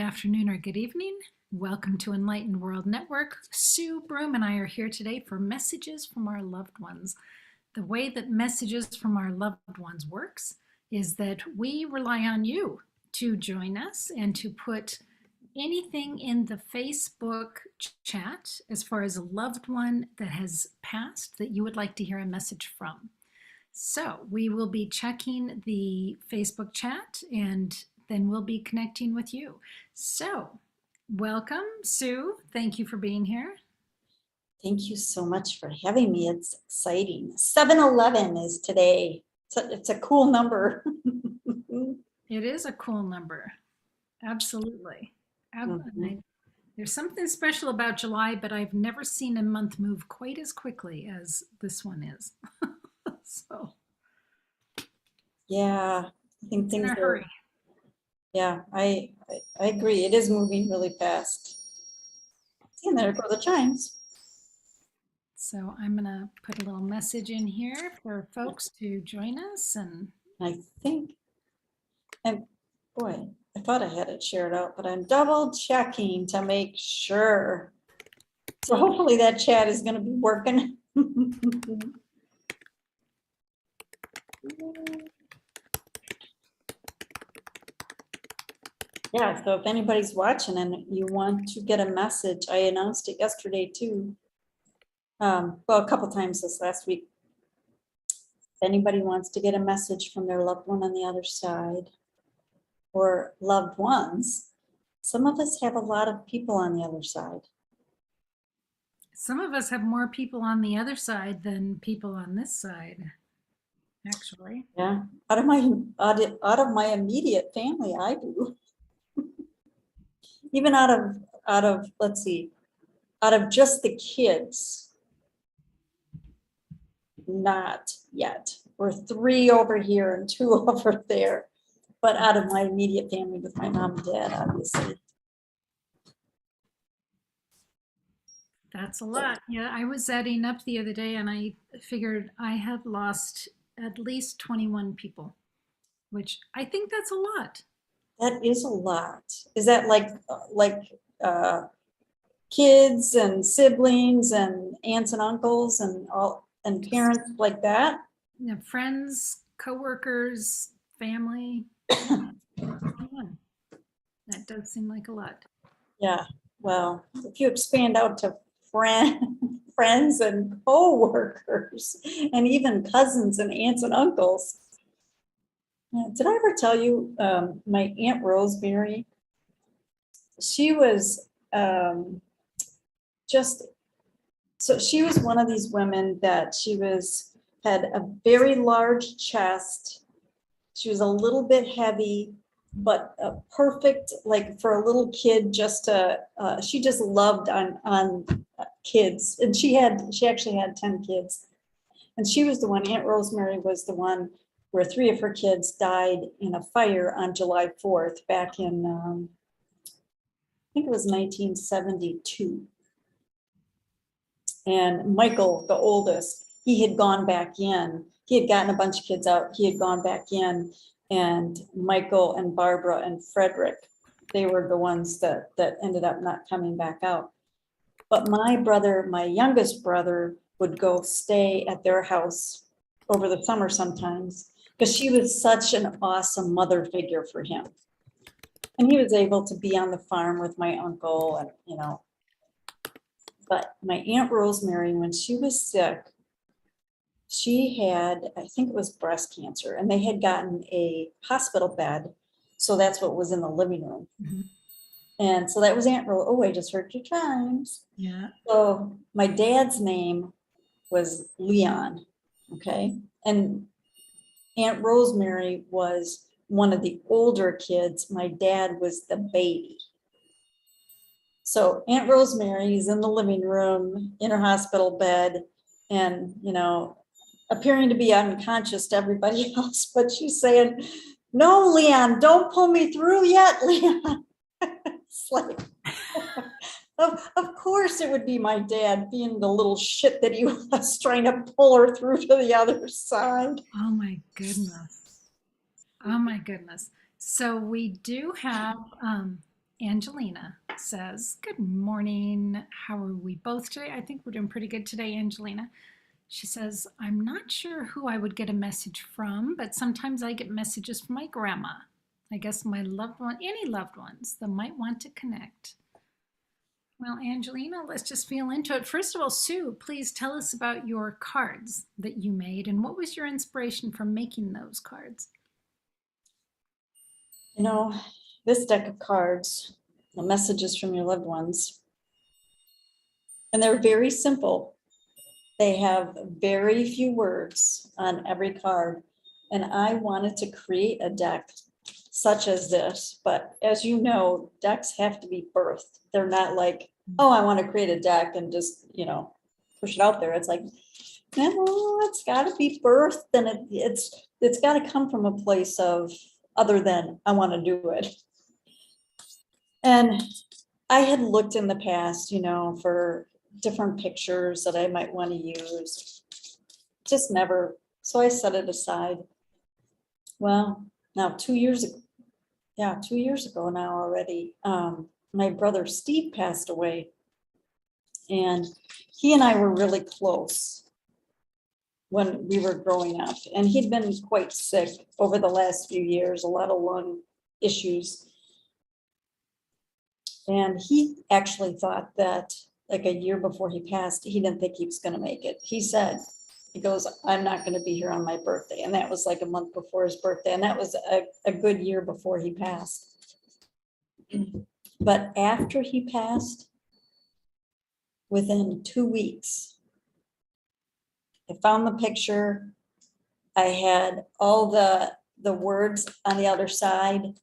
afternoon or good evening. Welcome to Enlightened World Network. Sue Broome and I are here today for messages from our loved ones. The way that messages from our loved ones works is that we rely on you to join us and to put anything in the Facebook chat as far as a loved one that has passed that you would like to hear a message from. So we will be checking the Facebook chat and then we'll be connecting with you. So welcome, Sue. Thank you for being here. Thank you so much for having me. It's exciting. 7-Eleven is today. It's a cool number. It is a cool number. Absolutely. There's something special about July, but I've never seen a month move quite as quickly as this one is. So yeah, I think things in a hurry. Yeah, I agree. It is moving really fast. See, and there go the chimes. So I'm going to put a little message in here for folks to join us. And I think, and boy, I thought I had it shared out, but I'm double checking to make sure. So hopefully that chat is going to be working. Yeah, so if anybody's watching and you want to get a message, I announced it yesterday too. Well, a couple times this last week. If anybody wants to get a message from their loved one on the other side or loved ones, some of us have a lot of people on the other side. Some of us have more people on the other side than people on this side, actually. Yeah, out of my immediate family, I do. Even out of let's see, out of just the kids, not yet. We're 3 over here and 2 over there, but out of my immediate family with my mom and dad, obviously. That's a lot. Yeah, I was adding up the other day and I figured I have lost at least 21 people, which I think that's a lot. That is a lot. Is that like kids and siblings and aunts and uncles and all and parents like that? You know, friends, coworkers, family. 21. That does seem like a lot. Yeah. Well, if you expand out to friends and co-workers and even cousins and aunts and uncles. Did I ever tell you my Aunt Rosemary? She was she was one of these women that had a very large chest. She was a little bit heavy, but perfect, like for a little kid, she just loved on kids. And she actually had 10 kids. And she was the one, Aunt Rosemary was the one where 3 of her kids died in a fire on July 4th back in, I think it was 1972. And Michael, the oldest, he had gone back in. He had gotten a bunch of kids out. He had gone back in. And Michael and Barbara and Frederick, they were the ones that ended up not coming back out. But my youngest brother, would go stay at their house over the summer sometimes because she was such an awesome mother figure for him. And he was able to be on the farm with my uncle and, but my Aunt Rosemary, when she was sick, she had, I think it was breast cancer, and they had gotten a hospital bed. So that's what was in the living room. Mm-hmm. And so that was Aunt Rose. Oh, I just heard 2 chimes. Yeah. So my dad's name was Leon. Okay. And Aunt Rosemary was one of the older kids. My dad was the baby. So Aunt Rosemary is in the living room in her hospital bed and, appearing to be unconscious to everybody else, but she's saying, "No, Leon, don't pull me through yet, Leon." It's like, of course it would be my dad being the little shit that he was, trying to pull her through to the other side. Oh my goodness. Oh my goodness. So we do have Angelina says, good morning. How are we both today? I think we're doing pretty good today, Angelina. She says, I'm not sure who I would get a message from, but sometimes I get messages from my grandma. I guess my loved one, any loved ones that might want to connect. Well, Angelina, let's just feel into it. First of all, Sue, please tell us about your cards that you made and what was your inspiration for making those cards? You know, this deck of cards, the messages from your loved ones, and they're very simple. They have very few words on every card. And I wanted to create a deck such as this, but as you know, decks have to be birthed. They're not like, oh, I want to create a deck and just, push it out there. It's like, no, it's got to be birthed, and it's got to come from a place of other than I want to do it. And I had looked in the past, for different pictures that I might want to use. Just never. So I set it aside. Well, now 2 years ago, 2 years ago now already, my brother Steve passed away. And he and I were really close when we were growing up. And he'd been quite sick over the last few years, a lot of lung issues. And he actually thought that like a year before he passed, he didn't think he was going to make it. He said, he goes, I'm not going to be here on my birthday. And that was like a month before his birthday. And that was a good year before he passed. But after he passed, within 2 weeks, I found the picture. I had all the words on the other side.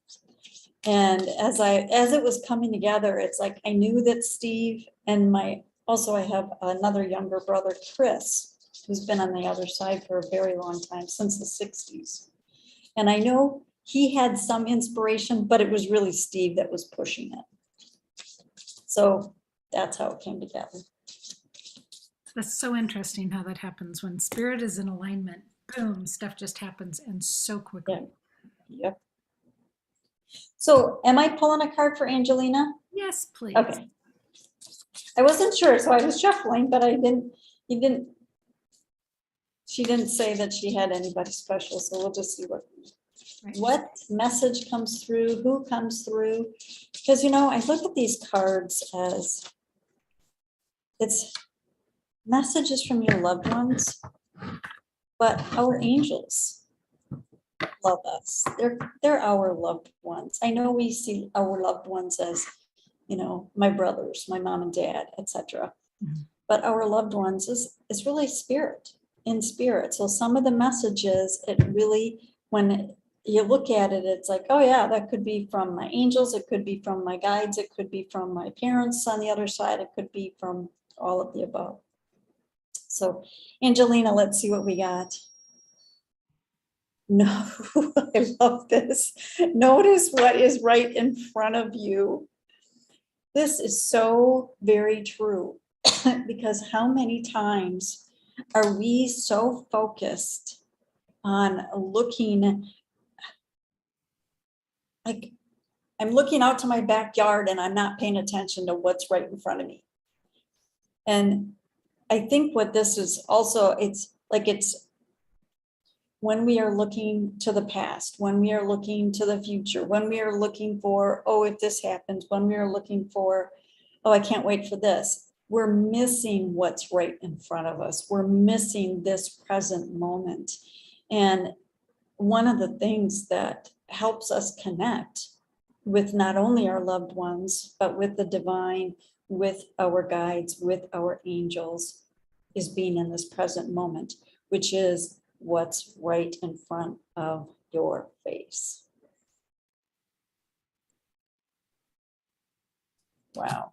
And as it was coming together, it's like I knew that Steve and I have another younger brother, Chris, who's been on the other side for a very long time, since the 60s. And I know he had some inspiration, but it was really Steve that was pushing it. So that's how it came together. That's so interesting how that happens. When spirit is in alignment, boom, stuff just happens, and so quickly. Yep. So am I pulling a card for Angelina? Yes, please. Okay. I wasn't sure, so I was shuffling, but she didn't say that she had anybody special, so we'll just see what message comes through, who comes through. Because, I look at these cards as it's messages from your loved ones, but our angels love us. They're our loved ones. I know we see our loved ones as, my brothers, my mom and dad, etc. Mm-hmm. But our loved ones is really in spirit. So some of the messages, it really, when you look at it, it's like, oh yeah, that could be from my angels, it could be from my guides, it could be from my parents on the other side, it could be from all of the above. So Angelina, let's see what we got. No, I love this. Notice what is right in front of you. This is so very true, because how many times are we so focused on looking, like I'm looking out to my backyard and I'm not paying attention to what's right in front of me. And I think what this is also, it's when we are looking to the past, when we are looking to the future, when we are looking for, oh, if this happens, when we are looking for, oh, I can't wait for this, we're missing what's right in front of us. We're missing this present moment. And one of the things that helps us connect with not only our loved ones, but with the divine, with our guides, with our angels, is being in this present moment, which is what's right in front of your face. Wow.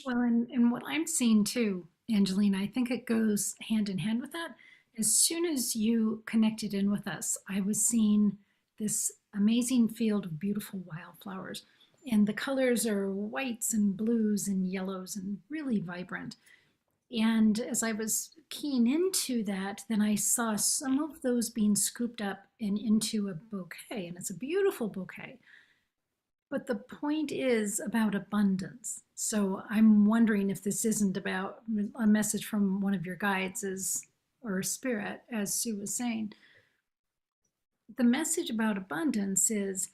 Well, and what I'm seeing too, Angelina, I think it goes hand in hand with that. As soon as you connected in with us, I was seeing this amazing field of beautiful wildflowers. And the colors are whites and blues and yellows and really vibrant. And as I was keying into that, then I saw some of those being scooped up and into a bouquet. And it's a beautiful bouquet. But the point is about abundance. So I'm wondering if this isn't about a message from one of your guides is, or spirit, as Sue was saying. The message about abundance is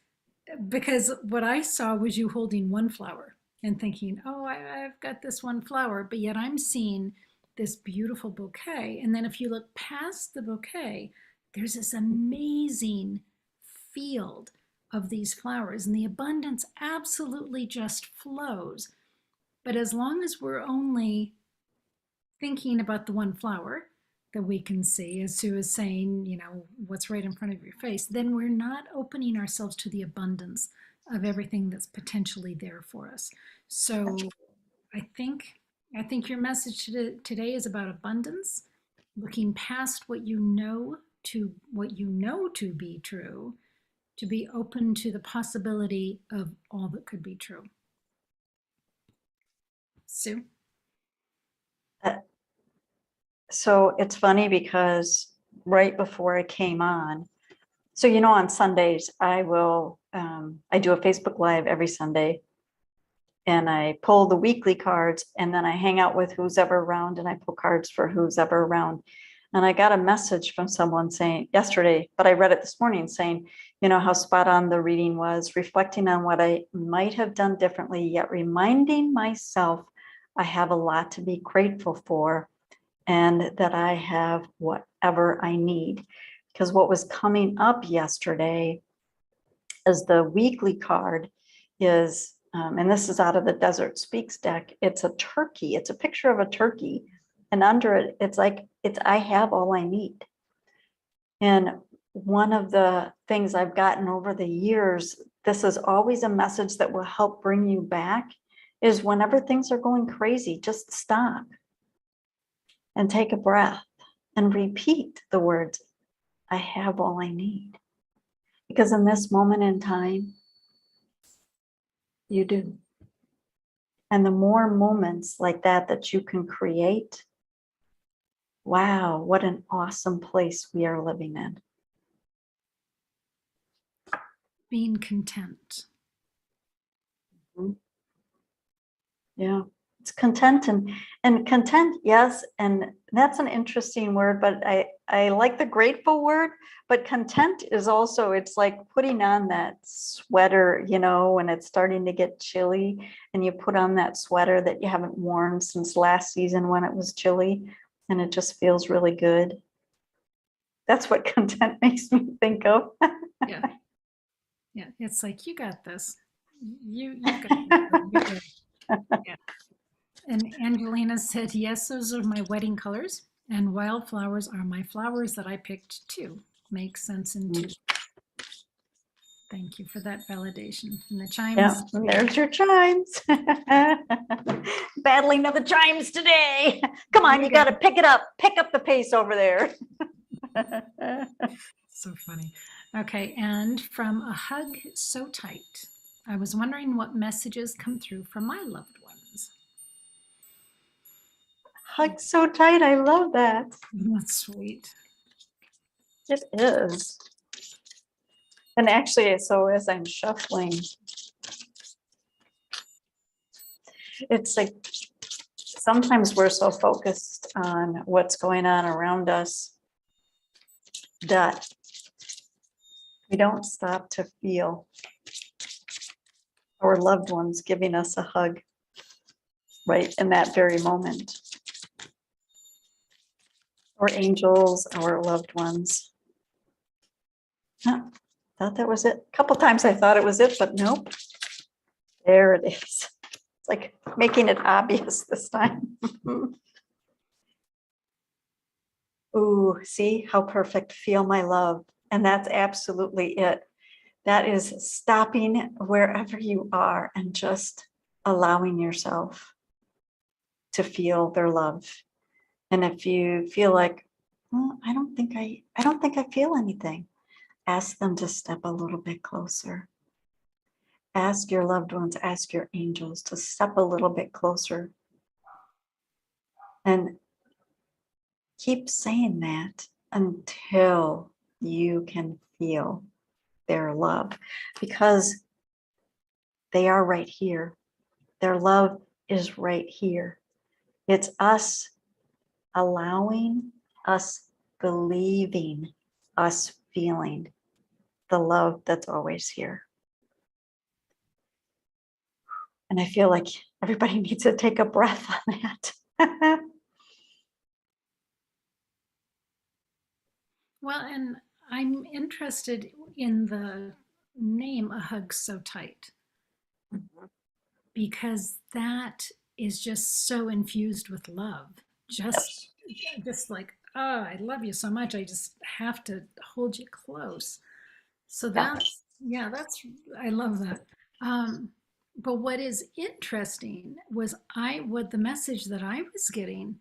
because what I saw was you holding one flower and thinking, oh, I've got this one flower, but yet I'm seeing this beautiful bouquet. And then if you look past the bouquet, there's this amazing field of these flowers, and the abundance absolutely just flows. But as long as we're only thinking about the one flower that we can see, as Sue is saying, what's right in front of your face, then we're not opening ourselves to the abundance of everything that's potentially there for us. So I think I think your message today is about abundance, looking past what you know to be true, to be open to the possibility of all that could be true. Sue? Uh, So it's funny because right before I came on, so on Sundays I will I do a Facebook Live every Sunday, and I pull the weekly cards, and then I hang out with who's ever around, and I pull cards for who's ever around. And I got a message from someone saying yesterday, but I read it this morning, saying, how spot on the reading was, reflecting on what I might have done differently, yet reminding myself I have a lot to be grateful for, and that I have whatever I need. Because what was coming up yesterday as the weekly card is, and this is out of the Desert Speaks deck, it's a turkey. It's a picture of a turkey. And under it, it's like, I have all I need. And one of the things I've gotten over the years, this is always a message that will help bring you back, is whenever things are going crazy, just stop and take a breath and repeat the words, I have all I need. Because in this moment in time, you do. And the more moments like that you can create, wow, what an awesome place we are living in. Being content. Yeah, it's content and content, yes, and that's an interesting word, but I like the grateful word, but content is also, it's like putting on that sweater, when it's starting to get chilly, and you put on that sweater that you haven't worn since last season when it was chilly, and it just feels really good. That's what content makes me think of. Yeah. Yeah. It's like, you got this. You've got this. You're good. Yeah. And Angelina said, yes, those are my wedding colors. And wildflowers are my flowers that I picked too. Makes sense in two. Thank you for that validation. And the chimes. Yeah, and there's your chimes. Battling of the chimes today. Come on, you got to pick it up. Pick up the pace over there. So funny. Okay, and from a hug so tight, I was wondering what messages come through from my loved ones. Hug so tight. I love that. That's sweet. It is. And actually, so as I'm shuffling, it's like sometimes we're so focused on what's going on around us that we don't stop to feel our loved ones giving us a hug right in that very moment. Our angels, our loved ones. Huh, thought that was it. A couple times I thought it was it, but nope. There it is. It's like making it obvious this time. Ooh, see how perfect. Feel my love. And that's absolutely it. That is stopping wherever you are and just allowing yourself to feel their love. And if you feel like, well, I don't think I feel anything, ask them to step a little bit closer. Ask your loved ones, ask your angels to step a little bit closer. And keep saying that until you can feel their love. Because They are right here. Their love is right here. It's us allowing, us believing, us feeling the love that's always here. And I feel like everybody needs to take a breath on that. Well, and I'm interested in the name A Hug So Tight, because that is just so infused with love. Just like, oh, I love you so much. I just have to hold you close. So Yeah. that's, yeah, that's, I love that. Um, but what is interesting was what the message that I was getting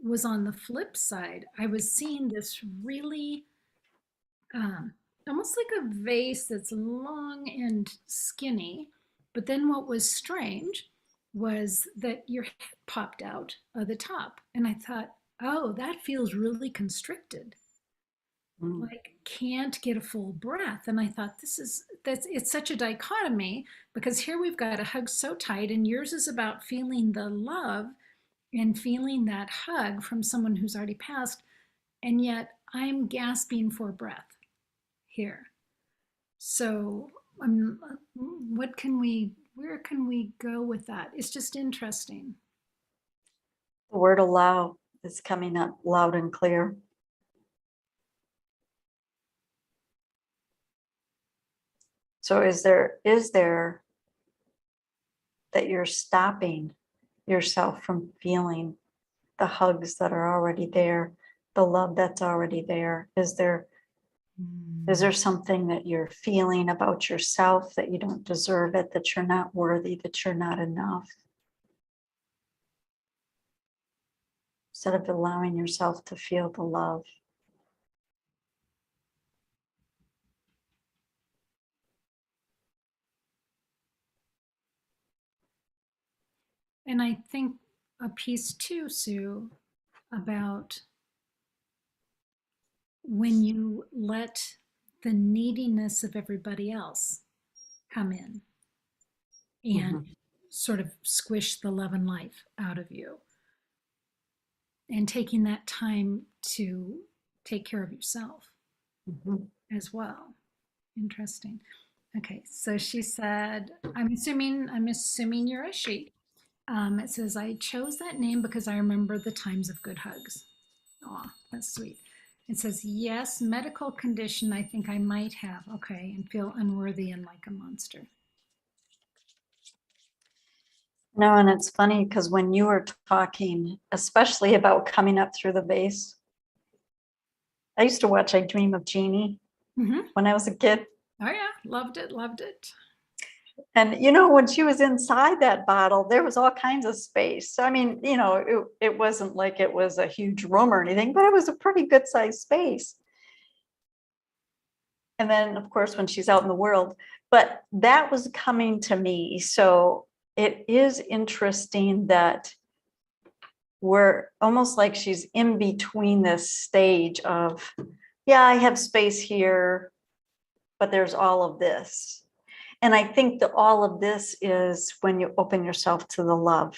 was on the flip side. I was seeing this really, um, almost like a vase that's long and skinny. But then what was strange was that your head popped out of the top. And I thought, oh, that feels really constricted, Mm. like can't get a full breath. And I thought, that's it's such a dichotomy, because here we've got A Hug So Tight, and yours is about feeling the love and feeling that hug from someone who's already passed, and yet I'm gasping for breath here. So what can we where can we go with that? It's just interesting. The word allow is coming up loud and clear. So is there that you're stopping yourself from feeling the hugs that are already there, the love that's already there? Is there something that you're feeling about yourself that you don't deserve it, that you're not worthy, that you're not enough? Instead of allowing yourself to feel the love. And I think a piece too, Sue, about when you let the neediness of everybody else come in and Mhm, sort of squish the love and life out of you, and taking that time to take care of yourself mhm. as well. Interesting. Okay, so she said, I'm assuming you're a she. It says, I chose that name because I remember the times of good hugs. Aw, that's sweet. It says, yes, medical condition I think I might have. Okay, and feel unworthy and like a monster. No, and it's funny because when you were talking, especially about coming up through the vase, I used to watch I Dream of Jeannie Mm-hmm. when I was a kid. Oh yeah, loved it, loved it. And when she was inside that bottle, there was all kinds of space. I mean, it wasn't like it was a huge room or anything, but it was a pretty good sized space. And then, of course, when she's out in the world, but that was coming to me. So it is interesting that we're almost like she's in between this stage of, yeah, I have space here, but there's all of this. And I think that all of this is when you open yourself to the love,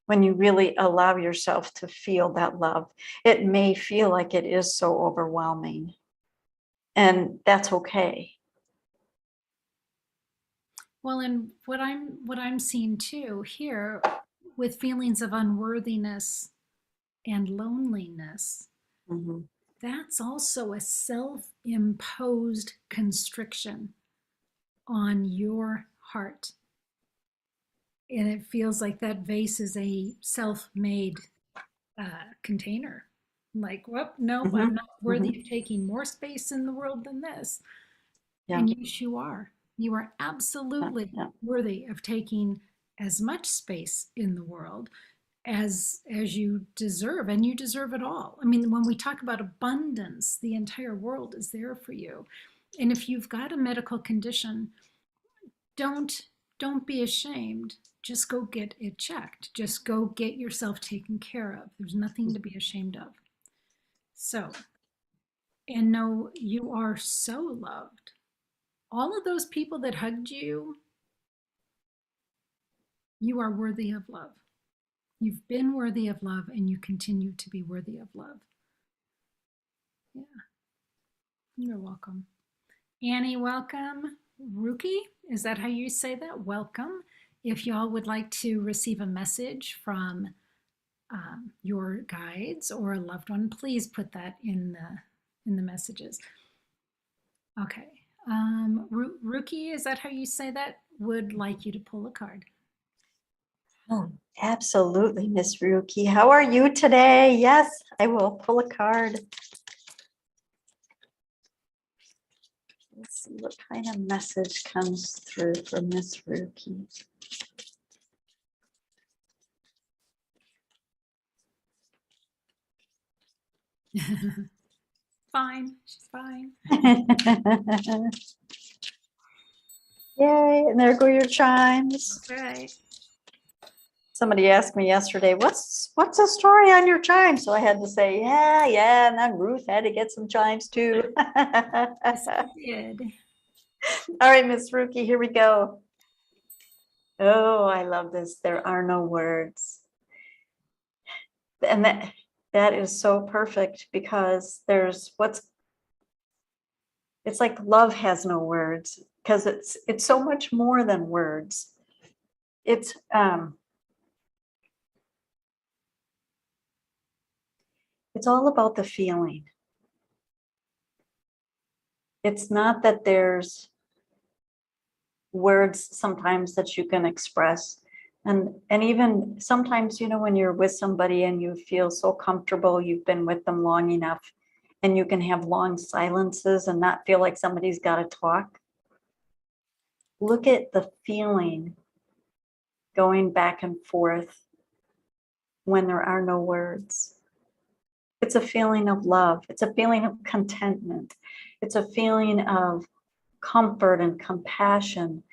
when you really allow yourself to feel that love. It may feel like it is so overwhelming, and that's okay. Well, and what I'm seeing too here with feelings of unworthiness and loneliness, Mhm, that's also a self-imposed constriction on your heart. And it feels like that vase is a self-made container. Like, well, nope, I'm mhm, not worthy mhm. of taking more space in the world than this. Yeah, And yes, you are. You are yeah, absolutely yeah. worthy of taking as much space in the world as you deserve, and you deserve it all. I mean, when we talk about abundance, the entire world is there for you. And if you've got a medical condition, don't don't be ashamed. Just go get it checked. Just go get yourself taken care of. There's nothing to be ashamed of. So, and know you are so loved. All of those people that hugged you You are worthy of love. You've been worthy of love and you continue to be worthy of love. Yeah, you're welcome. Annie, welcome. Ruki, is that how you say that? Welcome. If y'all would like to receive a message from your guides or a loved one, please put that in the messages. Okay. Ruki, is that how you say that? Would like you to pull a card. Oh, absolutely, Miss Ruki. How are you today? Yes, I will pull a card. Let's see what kind of message comes through for Miss Ruki. Fine. She's fine. Yay, and there go your chimes. Right. Somebody asked me yesterday, what's the story on your chimes? So I had to say, yeah, and then Ruth had to get some chimes too. Yes, I did. All right, Miss Ruki, here we go. Oh, I love this. There are no words. And that is so perfect because it's like love has no words because it's so much more than words. It's all about the feeling. It's not that there's words sometimes that you can express. And even sometimes, when you're with somebody and you feel so comfortable, you've been with them long enough, and you can have long silences and not feel like somebody's got to talk. Look at the feeling going back and forth when there are no words. It's a feeling of love. It's a feeling of contentment. It's a feeling of comfort and compassion.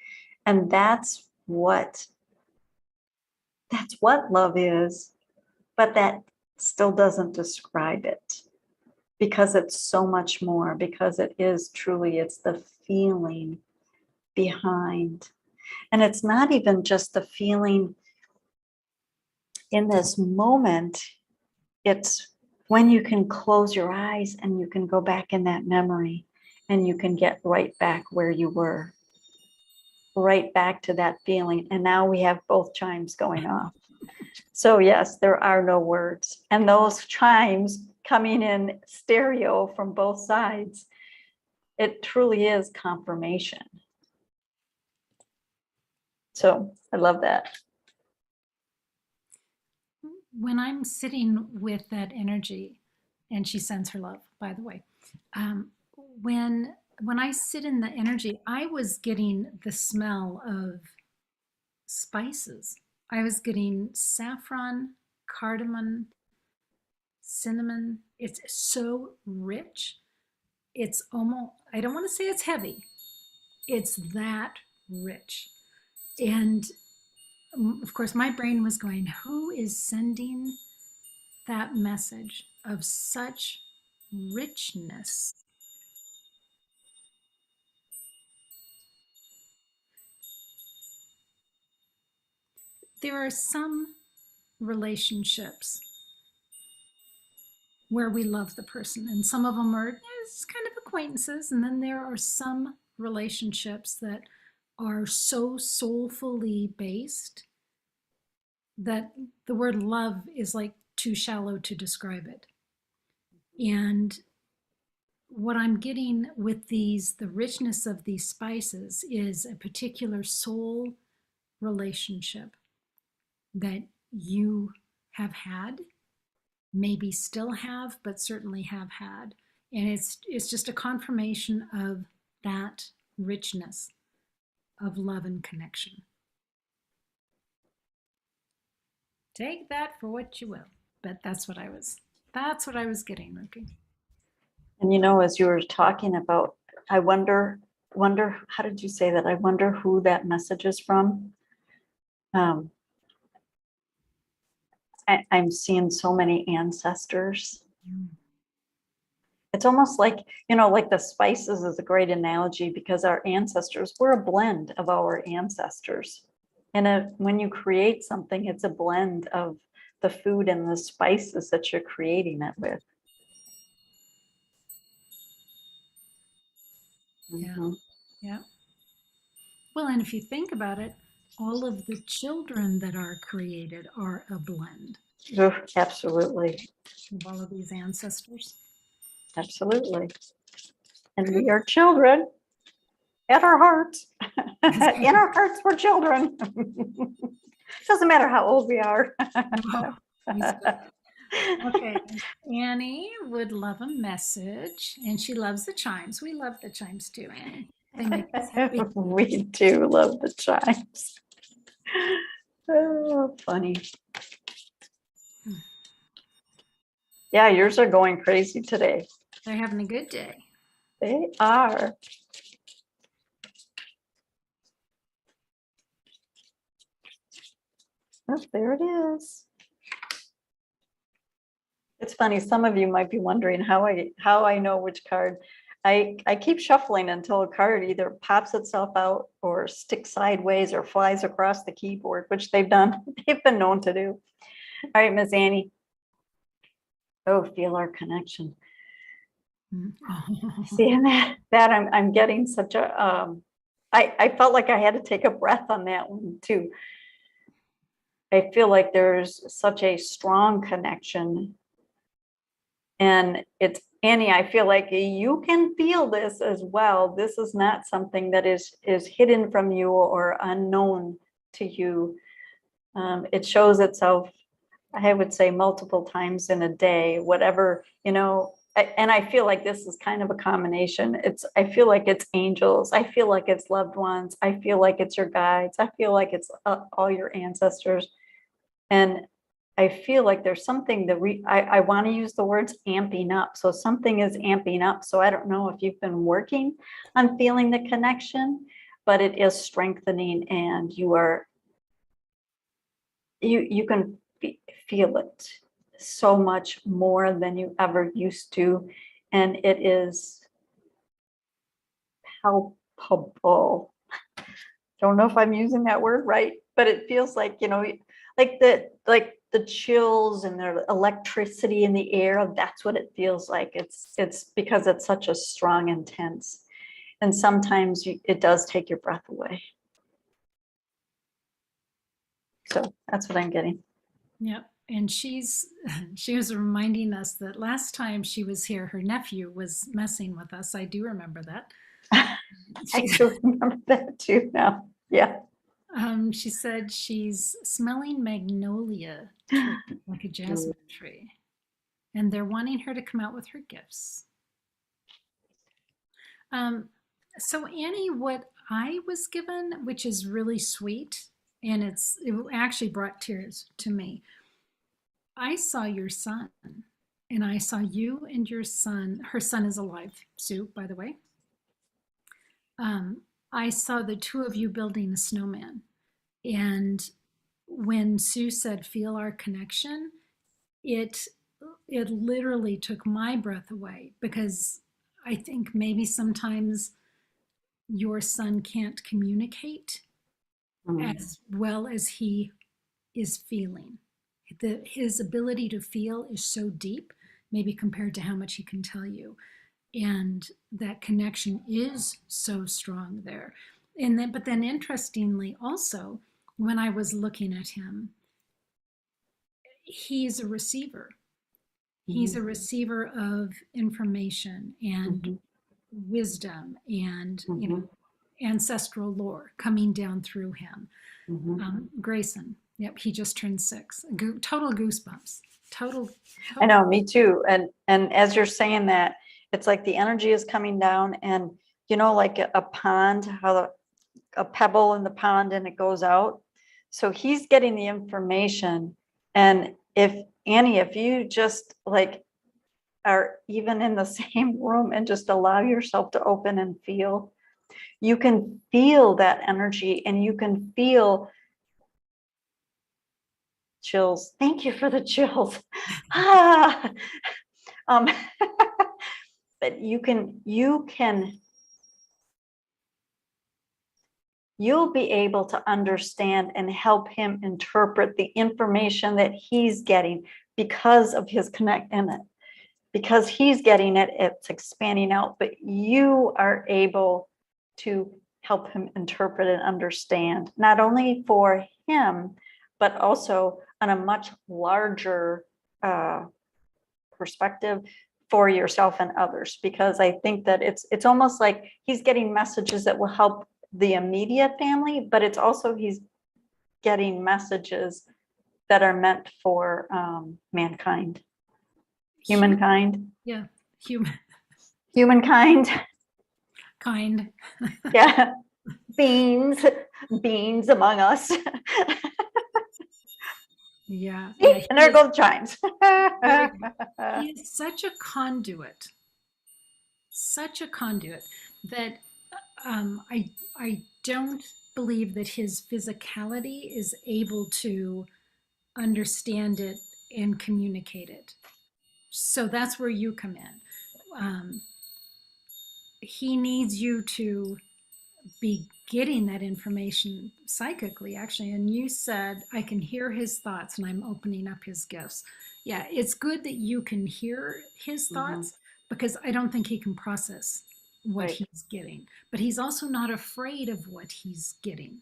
And that's what love is. But that still doesn't describe it, because it's so much more, because it's the feeling behind. And it's not even just the feeling in this moment. It's when you can close your eyes and you can go back in that memory and you can get right back where you were, right back to that feeling. And now we have both chimes going off. So yes, there are no words. And those chimes coming in stereo from both sides, it truly is confirmation. So I love that. When I'm sitting with that energy, and she sends her love, by the way, when I sit in the energy, I was getting the smell of spices. I was getting saffron, cardamom, cinnamon. It's so rich. It's almost, I don't want to say it's heavy. It's that rich. And of course, my brain was going, who is sending that message of such richness? There are some relationships where we love the person, and some of them are kind of acquaintances, and then there are some relationships that are so soulfully based that the word love is like too shallow to describe it. And what I'm getting with the richness of these spices is a particular soul relationship that you have had, maybe still have, but certainly have had. And it's just a confirmation of that richness of love and connection. Take that for what you will, but that's what I was getting, Ruki. And as you were talking about, I wonder, how did you say that? I wonder who that message is from. I'm seeing so many ancestors. It's almost like, like the spices is a great analogy, because our ancestors, we're a blend of our ancestors. And when you create something, it's a blend of the food and the spices that you're creating it with. Yeah. Mhm. Yeah. Well, and if you think about it, all of the children that are created are a blend Ugh, absolutely. of all of these ancestors. Absolutely. And we are children at our hearts. In our hearts, we're children. Doesn't matter how old we are. Oh, he's good. Okay, Annie would love a message, and she loves the chimes. We love the chimes too, Annie. They make us happy. We do love the chimes. Oh, funny. Yeah, yours are going crazy today. They're having a good day. They are. Oh, there it is. It's funny, some of you might be wondering how I know which card. I keep shuffling until a card either pops itself out or sticks sideways or flies across the keyboard, which they've done. They've been known to do. All right, Miss Annie. Oh, feel our connection. See, and that I'm getting such a I felt like I had to take a breath on that one too. I feel like there's such a strong connection. And it's Annie, I feel like you can feel this as well. This is not something that is hidden from you or unknown to you. It shows itself, I would say, multiple times in a day, whatever, and I feel like this is kind of a combination. I feel like it's angels. I feel like it's loved ones. I feel like it's your guides. I feel like it's all your ancestors. And I feel like there's something that I want to use the words amping up. So something is amping up. So I don't know if you've been working on feeling the connection, but it is strengthening, and you can feel it so much more than you ever used to. And it is palpable. Don't know if I'm using that word right, but it feels like, like the chills and the electricity in the air. That's what it feels like. It's because it's such a strong, intense, and sometimes it does take your breath away. So that's what I'm getting. Yep. And she was reminding us that last time she was here, her nephew was messing with us. I do remember that. I do remember that too now. Yeah. She said she's smelling magnolia tree, like a jasmine tree, and they're wanting her to come out with her gifts. So Annie, what I was given, which is really sweet, and it actually brought tears to me. I saw your son, and I saw you and your son. Her son is alive, Sue, by the way. I saw the two of you building a snowman. And when Sue said, feel our connection, it literally took my breath away, because I think maybe sometimes your son can't communicate as well as he is feeling. His ability to feel is so deep, maybe compared to how much he can tell you. And that connection is so strong there. But then interestingly also, when I was looking at him, he's a receiver. He's a receiver of information and wisdom and ancestral lore coming down through him. Grayson, yep, he just turned 6. Total goosebumps. Total. I know, me too. And as you're saying that, it's like the energy is coming down, and like a pond, how a pebble in the pond and it goes out. So he's getting the information. And if Annie, if you just like are even in the same room and just allow yourself to open and feel, you can feel that energy, and you can feel chills. Thank you for the chills. But you can you'll be able to understand and help him interpret the information that he's getting because of his connect in it. Because he's getting it, it's expanding out, but you are able to help him interpret and understand, not only for him, but also on a much larger perspective for yourself and others. Because I think that it's almost like he's getting messages that will help the immediate family, but it's also he's getting messages that are meant for mankind, humankind. Yeah, Humankind. kind. Yeah. Beings among us. Yeah. And there go the chimes. He is such a conduit that I don't believe that his physicality is able to understand it and communicate it. So that's where you come in. He needs you to be getting that information psychically, actually. And you said, I can hear his thoughts and I'm opening up his gifts. Yeah, it's good that you can hear his thoughts because I don't think he can process what he's getting. But he's also not afraid of what he's getting.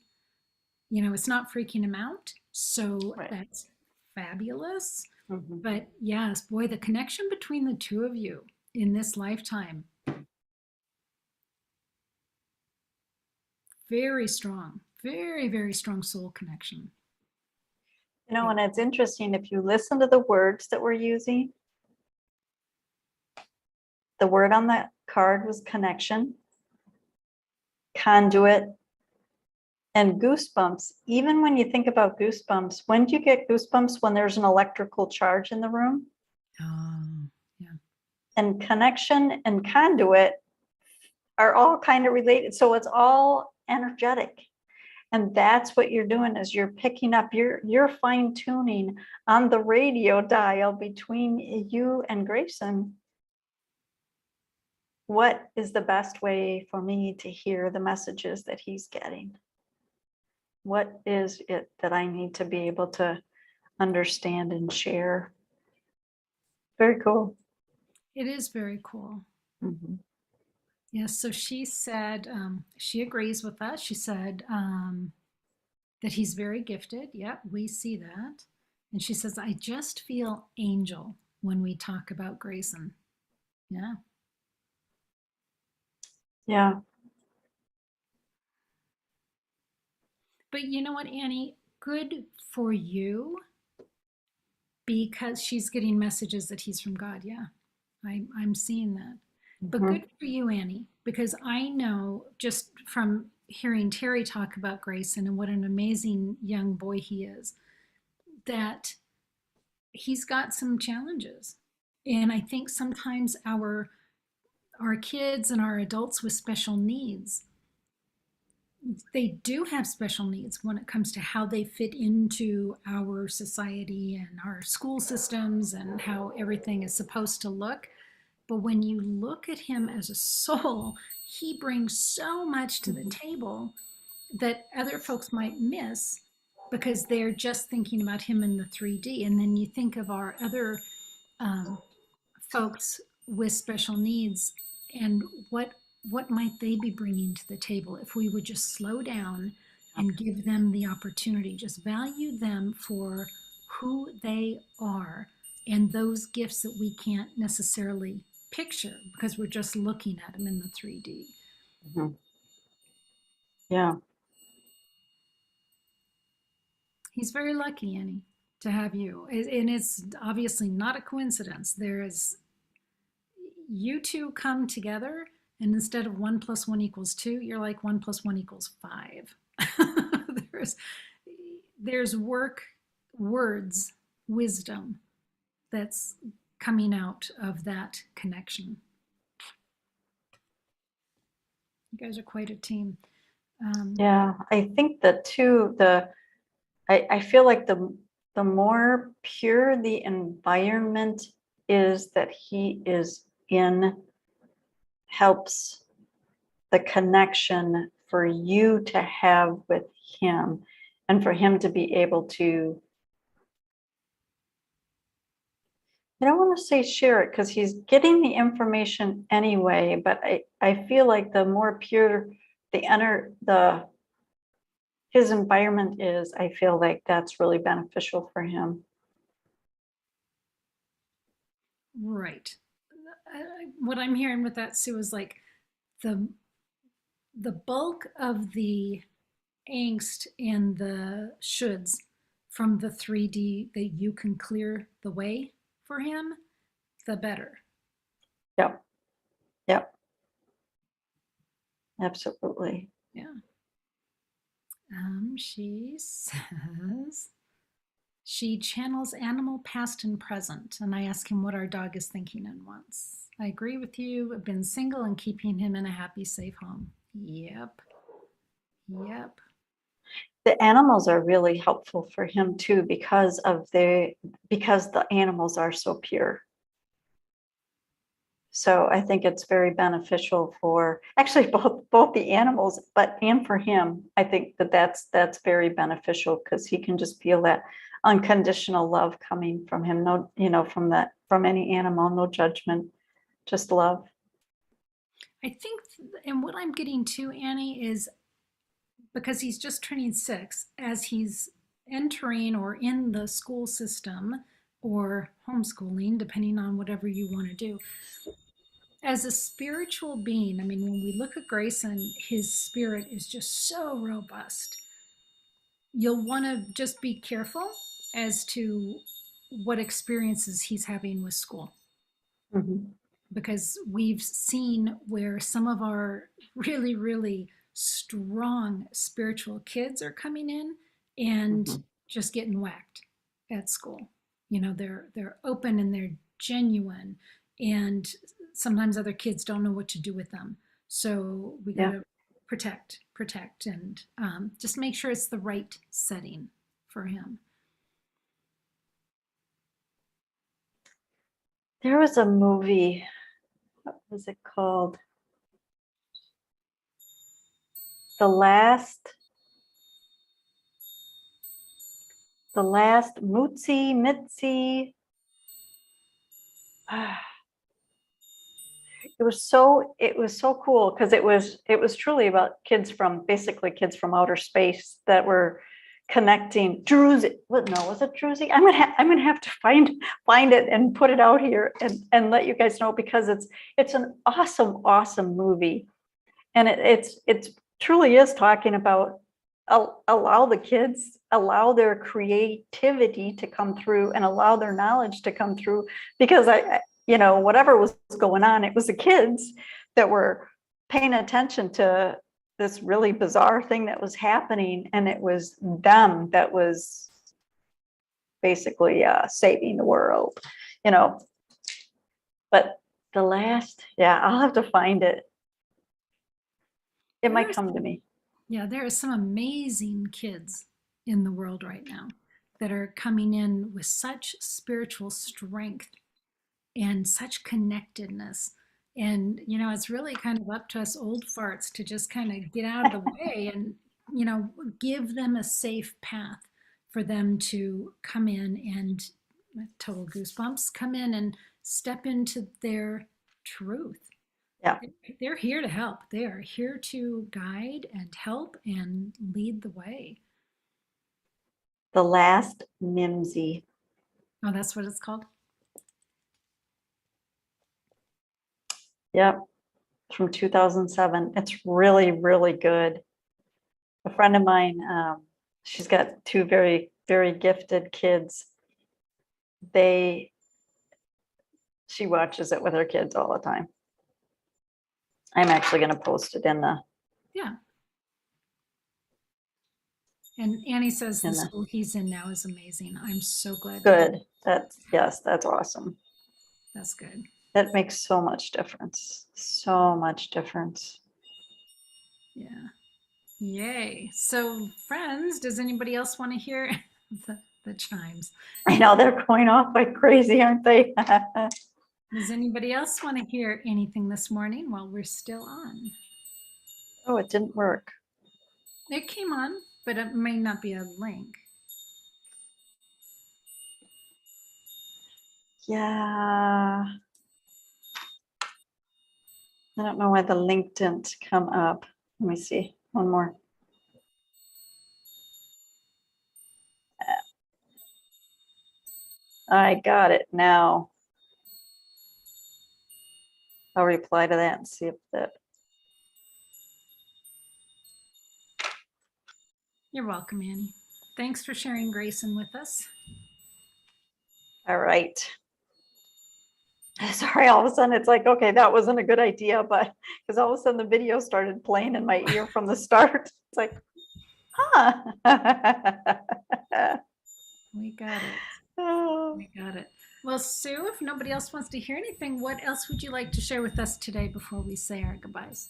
You know, it's not freaking him out. So that's fabulous. But yes, boy, the connection between the two of you in this lifetime, very strong, very, very strong soul connection. You know, and it's interesting, if you listen to the words that we're using, the word on that card was connection, conduit, and goosebumps. Even when you think about goosebumps, when do you get goosebumps? When there's an electrical charge in the room. Yeah. And connection and conduit are all kind of related. So it's all energetic. And that's what you're doing, is you're picking up, you're fine tuning on the radio dial between you and Grayson. What is the best way for me to hear the messages that he's getting? What is it that I need to be able to understand and share? Very cool. It is very cool. Yes, so she said, she agrees with us. She said that he's very gifted. Yep, we see that. And she says, I just feel angel when we talk about Grayson. Yeah. Yeah. But you know what, Annie? Good for you, because she's getting messages that he's from God. Yeah, I'm seeing that. But good for you, Annie, because I know just from hearing Terry talk about Grayson and what an amazing young boy he is, that he's got some challenges. And I think sometimes our kids and our adults with special needs, they do have special needs when it comes to how they fit into our society and our school systems and how everything is supposed to look. But when you look at him as a soul, he brings so much to the table that other folks might miss because they're just thinking about him in the 3D. And then you think of our other folks with special needs and what might they be bringing to the table if we would just slow down and give them the opportunity, just value them for who they are and those gifts that we can't necessarily picture because we're just looking at them in the 3D. Yeah. He's very lucky, Annie, to have you. And it's obviously not a coincidence. You two come together, and instead of 1 + 1 = 2, you're like 1 + 1 = 5. There's work, words, wisdom that's coming out of that connection. You guys are quite a team. Yeah, I think that too, I feel like the more pure the environment is that he is in, helps the connection for you to have with him, and for him to be able to, I don't want to say share it because he's getting the information anyway, but I feel like the more pure his environment is, I feel like that's really beneficial for him. Right. What I'm hearing with that, Sue, is like the bulk of the angst and the shoulds from the 3D that you can clear the way for him, the better. Yep. Yep. Absolutely. Yeah. She says she channels animal past and present, and I ask him what our dog is thinking and wants. I agree with you. I've been single and keeping him in a happy, safe home. Yep. Yep. The animals are really helpful for him too, because the animals are so pure. So I think it's very beneficial for actually both the animals, and for him. I think that's very beneficial because he can just feel that unconditional love coming from him. No, from any animal, no judgment, just love. I think, and what I'm getting to, Annie, is because he's just turning 6, as he's entering or in the school system or homeschooling, depending on whatever you want to do. As a spiritual being, I mean, when we look at Grayson, his spirit is just so robust. You'll want to just be careful as to what experiences he's having with school. Mm-hmm. Because we've seen where some of our really, really strong spiritual kids are coming in and just getting whacked at school. They're open and they're genuine, and sometimes other kids don't know what to do with them. So we got to protect, and just make sure it's the right setting for him. There was a movie, what was it called? The last Mootsie Mitzi. It was so cool because it was truly about kids from outer space that were connecting. Druzy, was it Druzy? I'm gonna have to find it and put it out here and let you guys know, because it's an awesome movie, and it's truly is talking about allow the kids, allow their creativity to come through and allow their knowledge to come through, because whatever was going on, it was the kids that were paying attention to this really bizarre thing that was happening, and it was them that was basically saving the world, But the last, I'll have to find it. It might come to me. Yeah, there are some amazing kids in the world right now that are coming in with such spiritual strength and such connectedness. And, it's really kind of up to us old farts to just kind of get out of the way and, give them a safe path for them to come in and, total goosebumps, come in and step into their truth. Yeah. They're here to help. They are here to guide and help and lead the way. The Last Mimsy. Oh, that's what it's called? Yep. From 2007. It's really, really good. A friend of mine, she's got 2 very, very gifted kids. She watches it with her kids all the time. I'm actually going to post it in the. Yeah. And Annie says the school he's in now is amazing. I'm so glad. Good. That's awesome. That's good. That makes so much difference. So much difference. Yeah. Yay. So, friends, does anybody else want to hear the chimes? I know, they're going off like crazy, aren't they? Does anybody else want to hear anything this morning while we're still on? Oh, it didn't work. It came on, but it may not be a link. Yeah. I don't know why the link didn't come up. Let me see. One more. I got it now. I'll reply to that and see if that. You're welcome, Annie. Thanks for sharing Grayson with us. All right. Sorry, all of a sudden it's like, okay, that wasn't a good idea, but because all of a sudden the video started playing in my ear from the start. It's like, huh. We got it. Oh. We got it. Well, Sue, if nobody else wants to hear anything, what else would you like to share with us today before we say our goodbyes?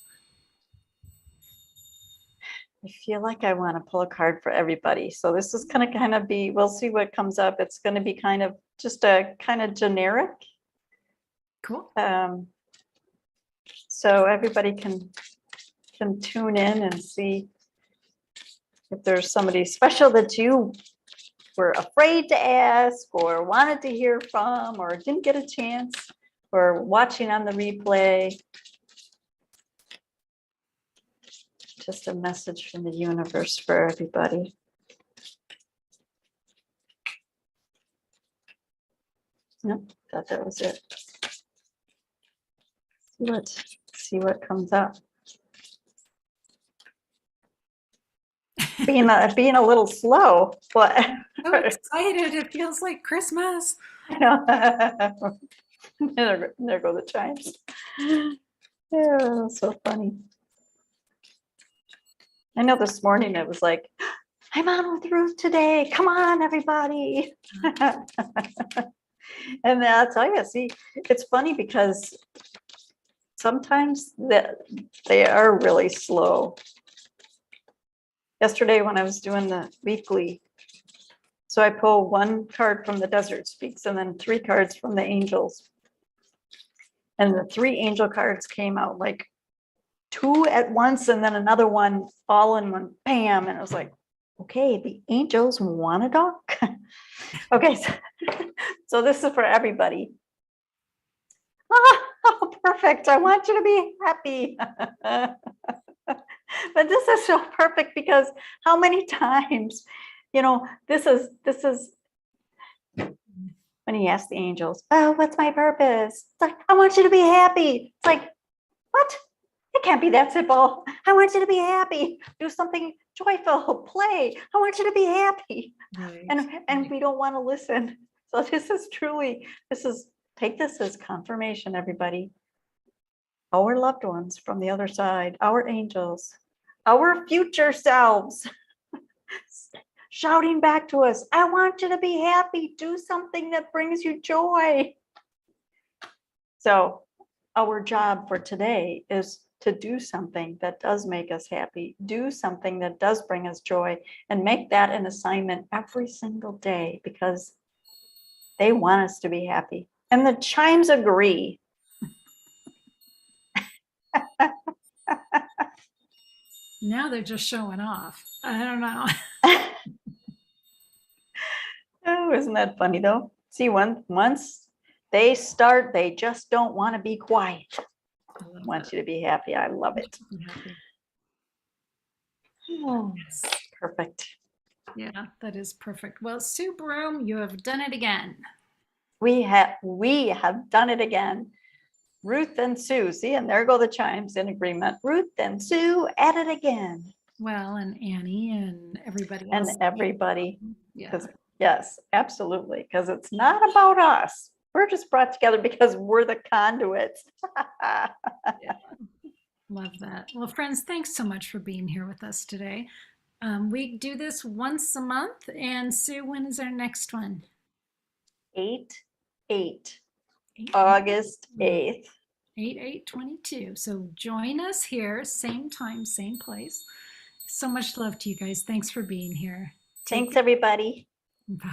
I feel like I want to pull a card for everybody. So this is going to kind of be, we'll see what comes up. It's going to be kind of just a kind of generic. Cool. So everybody can tune in and see if there's somebody special that you were afraid to ask or wanted to hear from or didn't get a chance or watching on the replay. Just a message from the universe for everybody. Nope, thought that was it. See what comes up. Being a little slow, but So excited. It feels like Christmas. I know. There go the chimes. Yeah, so funny. I know this morning it was like, I'm on with Ruth today. Come on, everybody. And I'll tell you, see, it's funny because sometimes they are really slow. Yesterday when I was doing the weekly, so I pull one card from the Desert Speaks and then 3 cards from the angels. And the 3 angel cards came out like 2 at once and then another one all in one, bam. And it was like, okay, the angels want to talk. Okay, so this is for everybody. Oh, perfect. I want you to be happy. But this is so perfect because how many times, you know, this is when he asked the angels, oh, what's my purpose? It's like, I want you to be happy. It's like, what? It can't be that simple. I want you to be happy. Do something joyful, play. I want you to be happy. Right. And we don't want to listen. So this is truly, take this as confirmation, everybody. Our loved ones from the other side, our angels, our future selves, shouting back to us, I want you to be happy. Do something that brings you joy. So our job for today is to do something that does make us happy, do something that does bring us joy, and make that an assignment every single day because they want us to be happy. And the chimes agree. Now they're just showing off. I don't know. Oh, isn't that funny though? See, once they start, they just don't want to be quiet. I want you to be happy. I love it. Be happy. Oh, Yes. perfect. Yeah, that is perfect. Well, Sue Broome, you have done it again. We have done it again. Ruth and Sue, see, and there go the chimes in agreement. Ruth and Sue at it again. Well, and Annie and everybody And else. everybody. Yeah. Yes, absolutely. Because it's not about us. We're just brought together because we're the conduits. Yeah. Love that. Well, friends, thanks so much for being here with us today. We do this once a month. And Sue, when is our next one? 8/8, August 8th. 8/8/22. So join us here, same time, same place. So much love to you guys. Thanks for being here. Thanks, everybody. Bye.